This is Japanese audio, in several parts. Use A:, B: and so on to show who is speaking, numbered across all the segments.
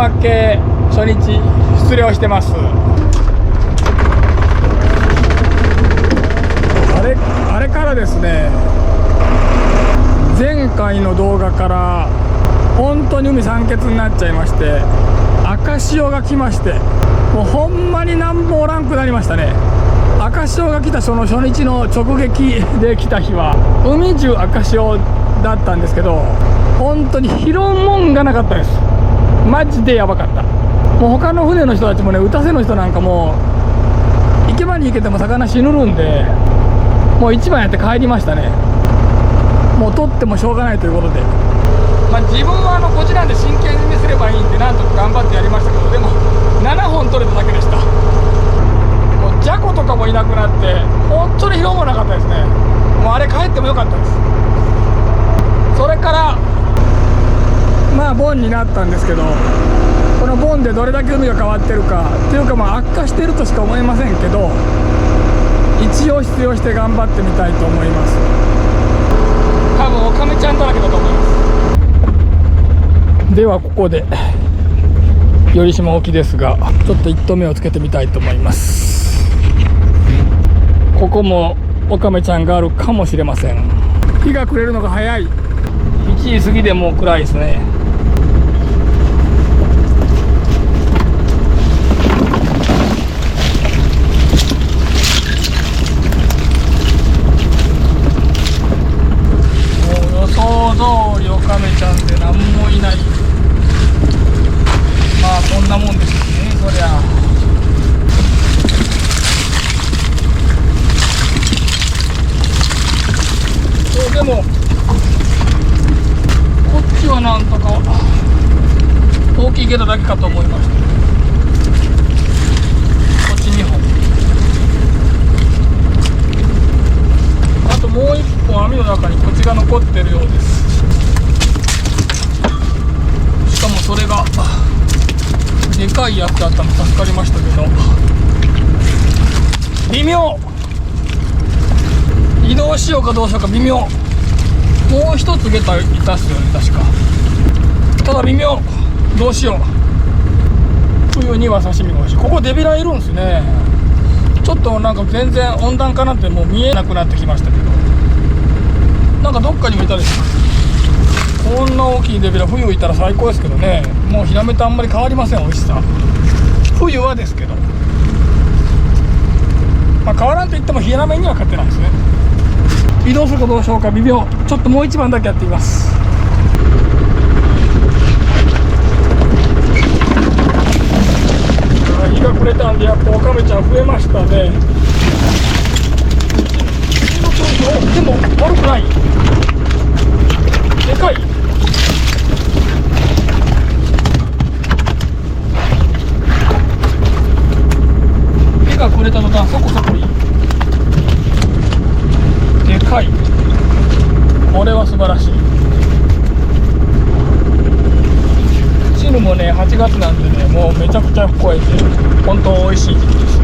A: 明け初日出漁してます。あれからですね、前回の動画から本当に海酸欠になっちゃいまして、赤潮が来まして、もうほんまになんもおらんくなりましたね。赤潮が来たその初日の直撃で来た日は海中赤潮だったんですけど、本当に拾うもんがなかったです。マジでやばかった。もう他の船の人たちもね、打たせの人なんかもう池場に行けても魚死ぬるんで、もう一番やって帰りましたね。もう取ってもしょうがないということで、自分はこっちなんで真剣にすればいいんでなんとか頑張ってやりましたけど、でも7本取れただけでした。もうジャコとかもいなくなって本当に拾うもなかったですね。もうあれ帰ってもよかったです。それからボンになったんですけど、このボンでどれだけ海が変わってるかっていうか、悪化してるとしか思えませんけど、一応出漁して頑張ってみたいと思います。多分オカメちゃんだらけだと思います。ではここで寄島沖ですが、ちょっと1投目をつけてみたいと思います。ここもオカメちゃんがあるかもしれません。日が暮れるのが早い。1時過ぎでもう暗いですね。想像りオカメちゃんで何もいない。こんなもんですね、そりゃ。でもこっちはなんとか大きいゲタだけかと思いました。こっち2本、あともう1本網の中にこっちが残ってるようです。しかもそれがでかいやつだったの助かりましたけど、微妙。移動しようかどうしようか微妙。もう一つゲタいたっすよね確か。ただ微妙。どうしよう。冬には刺身が美味しい。ここデビラいるんですね。ちょっとなんか全然温暖化なんてもう見えなくなってきましたけど、なんかどっかにもいたでしょ。こんな大きいデビラ冬いたら最高ですけどね。もうヒラメとあんまり変わりません、美味しさ。冬はですけど、変わらんといってもヒラメには勝てないですね。移動するかどうしようか微妙。ちょっともう一番だけやってみます。日が暮れたんでやっぱオカメちゃん増えましたね。でも悪くない。でかい。日が暮れた途端そこそこいい。でかい。これは素晴らしい。汁もね8月なんでね、もうめちゃくちゃ超えて本当美味しい時期です。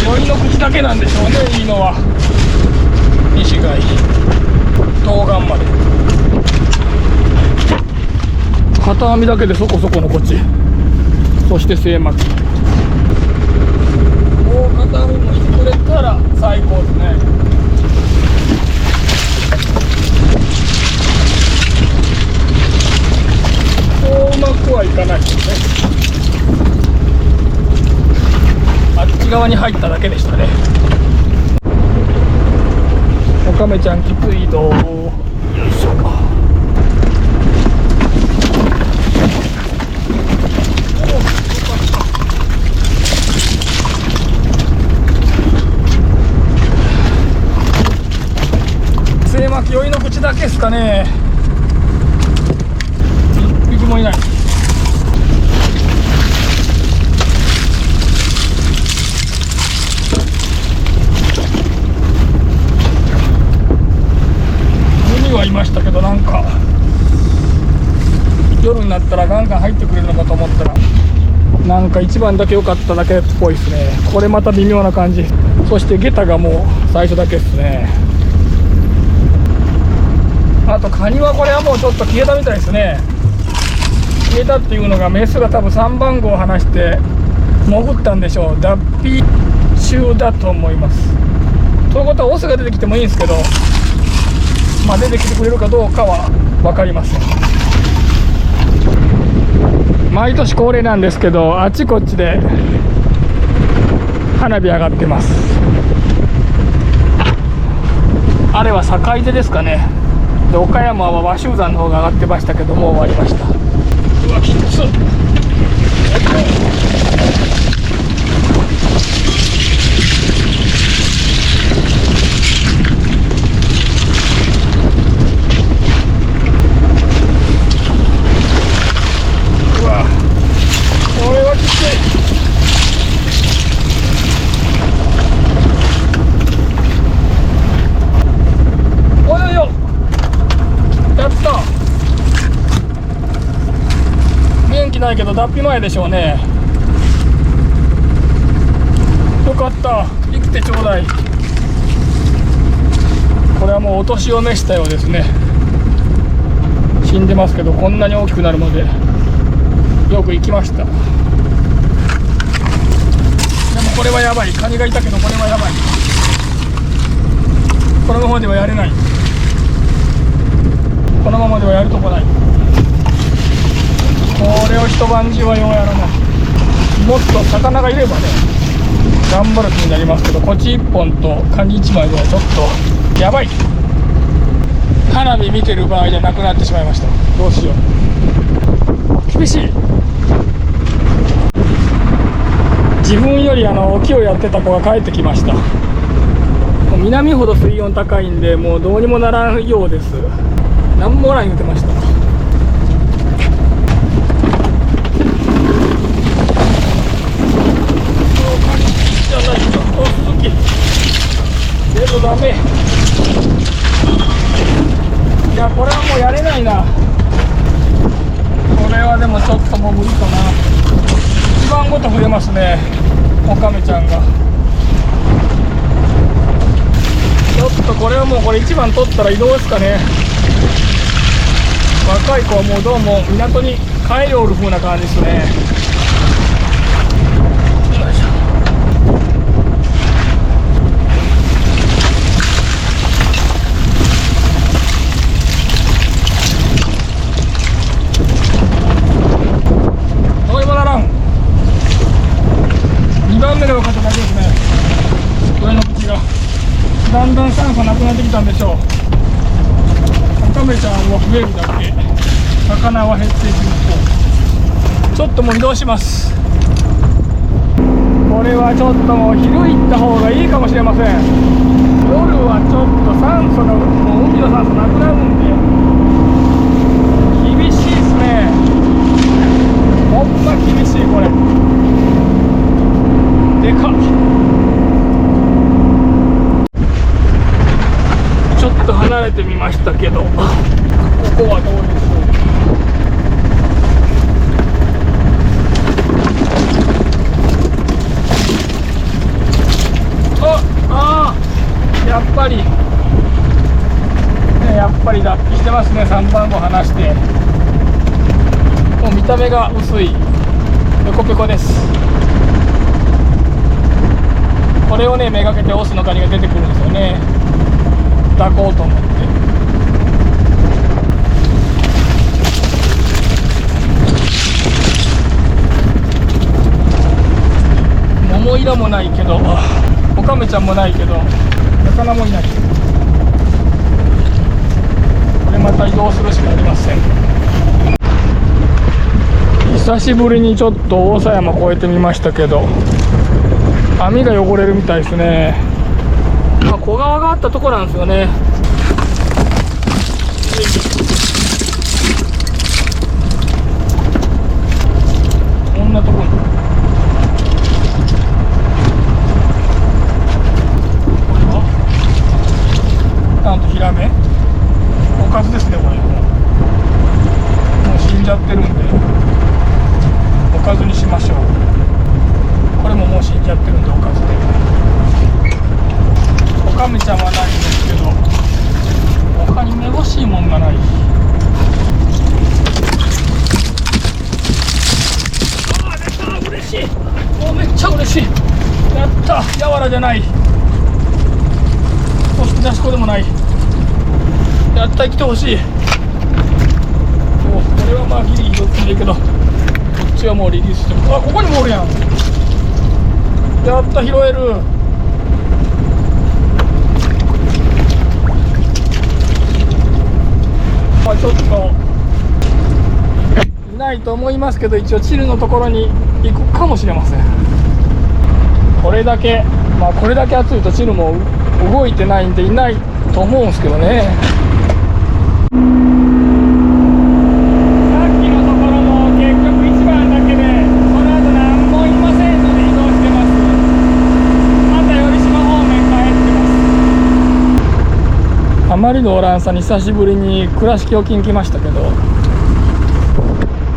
A: 酔いの口だけなんでしょうね、いいのは。西貝東岸まで片網だけでそこそこのこっち。そして精巻き、もう片網もしてくれたら最高ですね。そううまくはいかないですね。あっち側に入っただけでしたね。オカメちゃんきついど。よいしょ。精巻き酔いの口だけですかね。一匹もいない。はいましたけど、なんか夜になったらガンガン入ってくれるのかと思ったら、なんか一番だけ良かっただけっぽいですね。これまた微妙な感じ。そしてゲタがもう最初だけですね。あとカニはこれはもうちょっと消えたみたいですね。消えたっていうのがメスが多分3番号を離して潜ったんでしょう。脱皮中だと思います。ということはオスが出てきてもいいんですけど、まあ出てきてくれるかどうかは分かりません。毎年恒例なんですけど、あちこちで花火上がってます。あれは坂出ですかね。で岡山は和州山の方が上がってましたけど、もう終わりました。うわきつっ。うわこれはきつい。ないけど脱皮前でしょうね。よかった、生きてちょうだい。これはもうお年を召したようですね。死んでますけどこんなに大きくなるまでよく生きました。でもこれはやばい。カニがいたけどこれはやばい。このままではやれない。このままではやるとこない。これを一晩中はようやらない。もっと魚がいればね頑張る気になりますけど、こっち1本とカニ1枚ではちょっとやばい。花火見てる場合じゃなくなってしまいました。どうしよう、厳しい。自分より沖をやってた子が帰ってきました。もう南ほど水温高いんでもうどうにもならんようです。なんもおらん言うてました。全部ダメ。いやこれはもうやれないな。これはでもちょっともう無理かな。一番ごと触れますね、オカメちゃんが。ちょっとこれはもうこれ1番取ったら移動ですかね。若い子はもうどうも港に帰りおる風な感じですね。だんだん酸素なくなってきたんでしょう。オカメちゃんは増えるだけ、魚は減っていく一方。ちょっともう移動します。これはちょっともう昼行った方がいいかもしれません。夜はちょっと酸素がもう海の酸素なくなるんで厳しいですね。ほんま厳しい。これでかっ。ちょっと離れてみましたけど、ここはどうでしょう。やっぱり、やっぱり脱皮してますね。3番号離して、もう見た目が薄いペコペコです。これをねめがけてオスのカニが出てくるんですよね。抱こうと思って。桃色もないけどオカメちゃんもないけど魚もいない。これまた移動するしかありません。久しぶりにちょっと大狭山越えてみましたけど網が汚れるみたいですね。小川があったとこなんですよね。こんなとこにこれはちゃんとヒラメおかずですね。これもう死んじゃってるんでおかずにしましょう。これももう死んじゃってるんでおかずで。オカメちゃんはないんですけど他にめぼしいもんがない。ったやわらじゃない、そして出し子でもない、やった生きてほしい。お、これはまあギリギリ拾ってもいいけど、こっちはもうリリースしてる。あ、ここにもおるやん。やった、拾える。まあちょっといないと思いますけど、一応チルのところに行くかもしれません。これだけ暑いとチルも動いてないんでいないと思うんですけどね。さっきのところも結局1番だけで、その後何もいませんので移動してます。また寄島方面帰ってます。あまりのおらんさに久しぶりに倉敷沖に来ましたけど、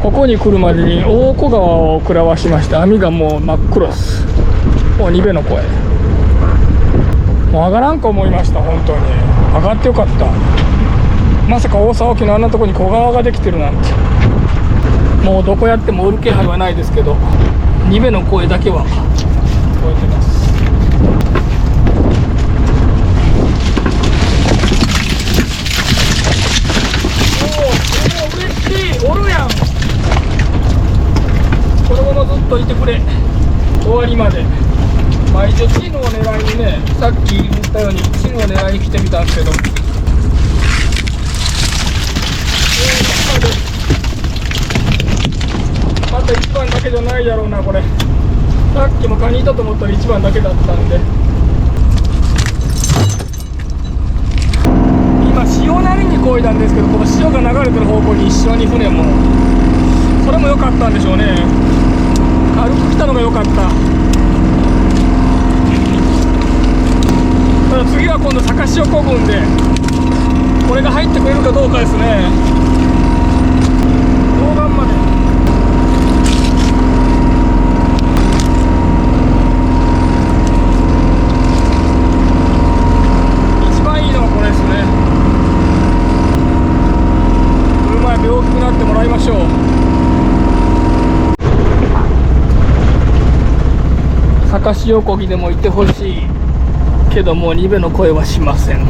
A: ここに来るまでに大小川を食らわしまして、網がもう真っ黒です。もう2べの声、もう上がらんと思いました。本当に上がってよかった。まさか大沢沖のあんなとこに小川ができてるなんて。もうどこやってもおる気配はないですけど、2べの声だけは聞こえてます。おお、嬉しい、おるやん。このままずっといてくれ、終わりまで。まあ一応チヌを狙いにね、さっき言ったようにチヌを狙いに来てみたんですけど、また1番だけじゃないやろうな、これ。さっきもカニいたと思ったら1番だけだったんで。今潮なりに漕いだんですけど、この潮が流れてる方向に一緒に船も、それも良かったんでしょうね。軽く来たのが良かった。ただ次は今度逆潮こぐんで、これが入ってくれるかどうかですね。東岸まで一番いいのはこれですね。車で大きくなってもらいましょう。逆潮こぎでもいてほしいけど、もう2べの声はしません。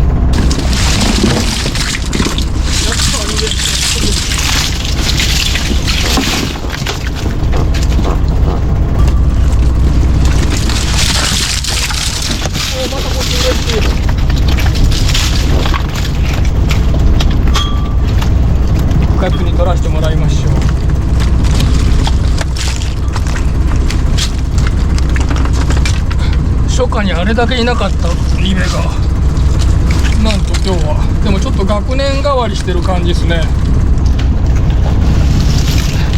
A: 深くに取らせてもらいましょう。初夏にあれだけいなかった2べがなんと今日は、でもちょっと学年変わりしてる感じですね。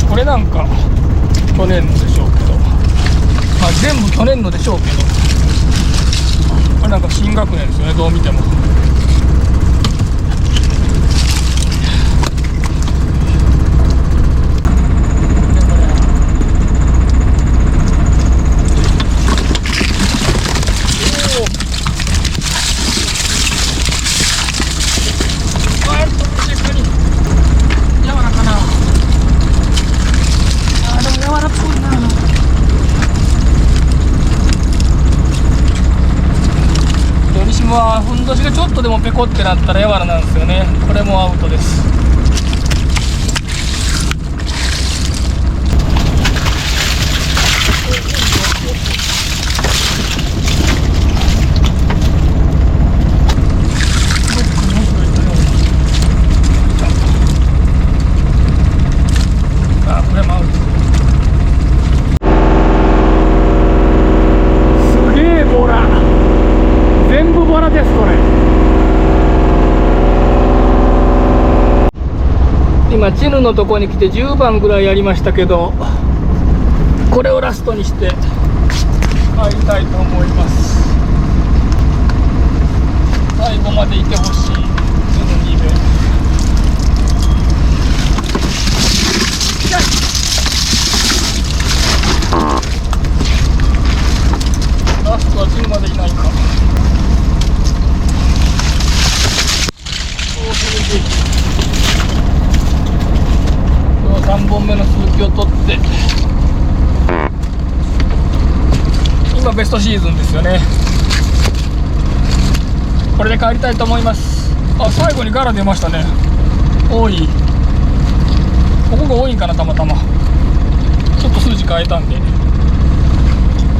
A: これなんか去年のでしょうけど、まあ全部去年のでしょうけど、これなんか新学年ですよね、どう見ても。ふんどしがちょっとでもペコってなったらやわらなんですよね。これもアウトです。あ、これもアウト。すげえボラ、全部ボラです。これ今チヌのとこに来て10番ぐらいやりましたけど、これをラストにして入りたいと思います。最後までいてほしい。チヌ2べラストはチヌまでいないか。3本目の鈴木を取って、今ベストトシーズンですよね。これで帰りたいと思います。あ、最後にガラ出ましたね。多い。ここが多いんかな、たまたま。ちょっと数字変えたんで。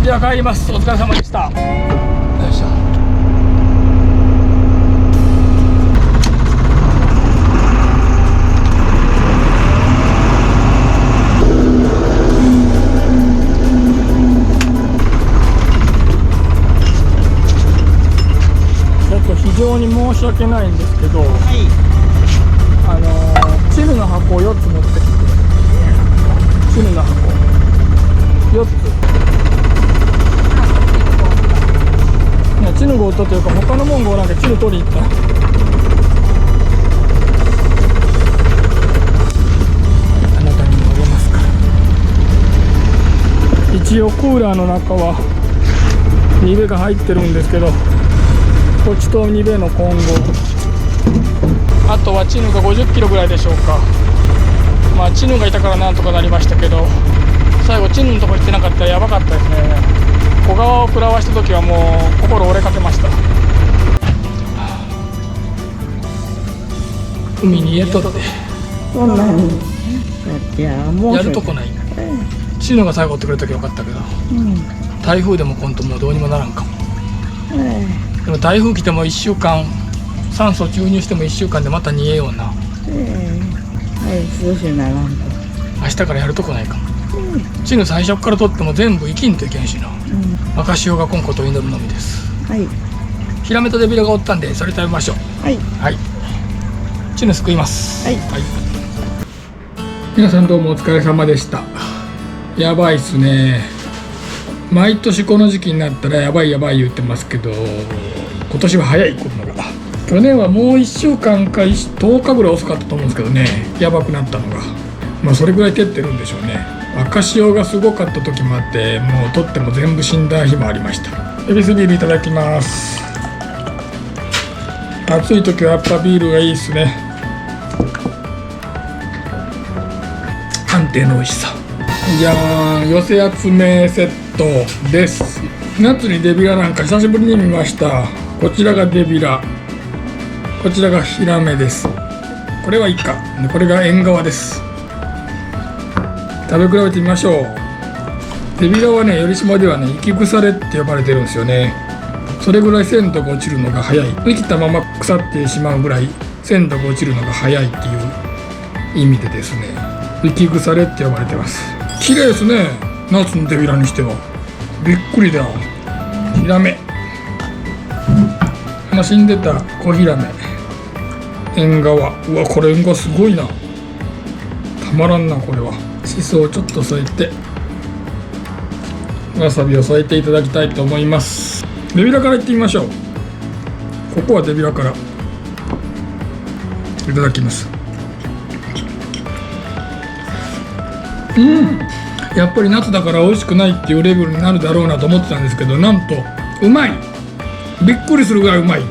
A: では帰ります。お疲れ様でした。よいしょ。非常に申し訳ないんですけど、はい、チヌの箱を4つ持ってきて、チヌの箱4つ、いやチヌがおったというか他のもんがおらんけどチヌ取りに行った。あなたにもあげますから。一応クーラーの中はニベが入ってるんですけど、こっちとニベの混合、あとはチヌが50キロぐらいでしょうか。まあチヌがいたからなんとかなりましたけど、最後チヌのとこ行ってなかったらやばかったですね。小川を食らわした時はもう心折れかけました。海に家とって
B: そんなに
A: やるとこない。チヌが最後追ってくれた時よかったけど、台風でも今度もうどうにもならんかも。でも台風来ても1週間、酸素注入しても1週間でまた煮えような。
B: 涼しいならんと
A: 明日からやるとこないかも。チヌ最初から取っても全部生きんといけんしな。赤潮が今ことを祈るのみです。
B: はい。
A: ヒラメとデビラがおったんでそれ食べましょう。
B: はい。
A: はい。チヌすくいます。
B: はい。
A: はい。皆さんどうもお疲れ様でした。やばいっすね。毎年この時期になったらやばいやばい言ってますけど、今年は早い来るのが。去年はもう1週間か10日ぐらい遅かったと思うんですけどね、やばくなったのが。まあそれぐらい照ってるんでしょうね。赤潮がすごかった時もあって、もう取っても全部死んだ日もありました。エビスビールいただきます。暑い時はやっぱビールがいいっすね。安定の美味しさ。じゃーん、寄せ集めセットです。夏にデビラなんか久しぶりに見ました。こちらがデビラ、こちらがヒラメです。これはイカ、これがエンガワです。食べ比べてみましょう。デビラはね、寄島ではね、生き腐れって呼ばれてるんですよね。それぐらい鮮度が落ちるのが早い。生きたまま腐ってしまうぐらい鮮度が落ちるのが早いっていう意味でですね、生き腐れって呼ばれてます。綺麗ですね、夏のデビラにしては。びっくりだ。ヒラメ、死んでた小ヒラメ、エンガワ。うわ、これエンガワすごいな。たまらんな。これはシソをちょっと添えて、わさびを添えていただきたいと思います。デビラからいってみましょう。ここはデビラからいただきます。やっぱり夏だから美味しくないっていうレベルになるだろうなと思ってたんですけど、なんとうまい。びっくりするぐらいうまい。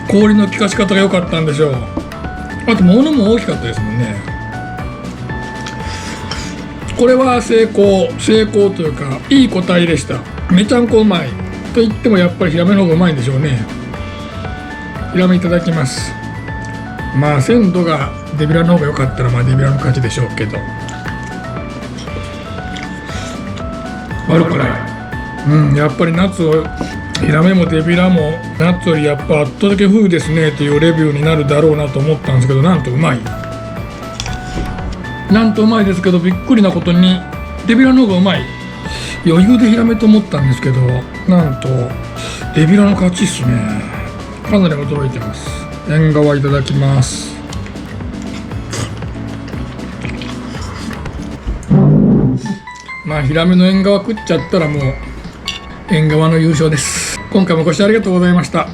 A: 氷の効かし方が良かったんでしょう。あと物も大きかったですもんね。これは成功というかいい個体でした。めちゃんこうまいと言ってもやっぱりヒラメの方がうまいんでしょうね。ヒラメいただきます。まあ鮮度がデビラの方が良かったらまあデビラの勝ちでしょうけど、悪くない。やっぱり夏をヒラメもデビラも夏よりやっぱ圧倒的風ですねっていうレビューになるだろうなと思ったんですけど、なんとうまい。なんとうまいですけど、びっくりなことにデビラの方がうまい。余裕でヒラメと思ったんですけど、なんとデビラの勝ちっすね。かなり驚いてます。エンガワいただきます。まあヒラメのエンガワ食っちゃったらもうエンガワの優勝です。今回もご視聴ありがとうございました。